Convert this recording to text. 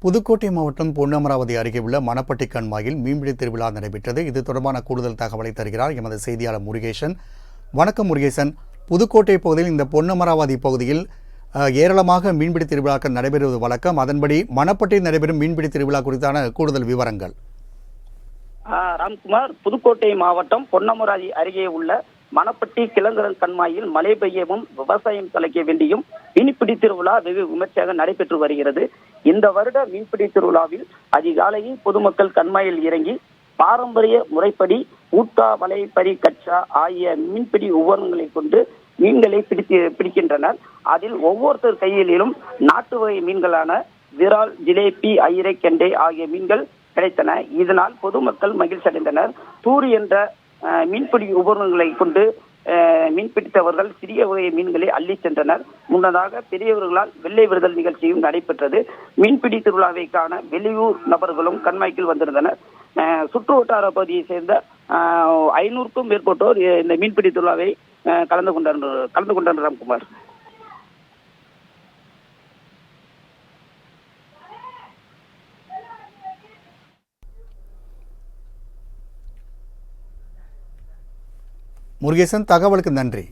புதுக்கோட்டை மாவட்டம் பொன்னமராவதி அருகே உள்ள மணப்பட்டி கண்மாயில் மீன்பிடி திருவிழா நடைபெற்றது. இது தொடர்பான கூடுதல் தகவலை தருகிறார் எமது செய்தியாளர் முருகேசன். வணக்கம் முருகேசன். புதுக்கோட்டை பகுதியில் இந்த பொன்னமராவதி பகுதியில் ஏராளமாக மீன்பிடி திருவிழாக்கள் நடைபெறுவது வழக்கம். அதன்படி மணப்பட்டியில் நடைபெறும் மீன்பிடி திருவிழா குறித்தான கூடுதல் விவரங்கள். ராம்குமார், புதுக்கோட்டை மாவட்டம் பொன்னமராவதி அருகே உள்ள மணப்பட்டி கிழங்கரன் கண்மாயில் மழை பெய்யவும் விவசாயம் தலைக்க வேண்டியும் மீன்பிடி திருவிழா வெகு விமர்சையாக நடைபெற்று வருகிறது. இந்த வருட மீன்பிடி திருவிழாவில் அதிகாலையில் பொதுமக்கள் கண்மாயில் இறங்கி பாரம்பரிய முறைப்படி ஊட்டா, வலை, பரி, கச்சா ஆகிய மீன்பிடி உபகரணங்களை கொண்டு மீன்களை பிடிக்கின்றனர். அதில் ஒவ்வொருத்தர் கையிலும் நாட்டு வகை மீன்களான விரால், ஜிலேபி, ஐரை, கெண்டை ஆகிய மீன்கள் கிடைத்தன. இதனால் பொதுமக்கள் மகிழ்ச்சி அடைந்தனர். தூரி என்ற மீன்பிடி உபகரணங்களை கொண்டு மீன்பிடித்தவர்கள் சிறிய வகை மீன்களை அள்ளி சென்றனர். முன்னதாக பெரியவர்களால் வெள்ளை விடுதல் நிகழ்ச்சியும் நடைபெற்றது. மீன்பிடி திருவிழாவை காண வெளியூர் நபர்களும் கண்மாய்க்கில் வந்திருந்தனர். சுற்று வட்டார பகுதியை சேர்ந்த 500க்கும் மேற்பட்டோர் இந்த மீன்பிடி திருவிழாவை கலந்து கொண்டனர் ராம்குமார். முருகேசன், தகவலுக்கு நன்றி.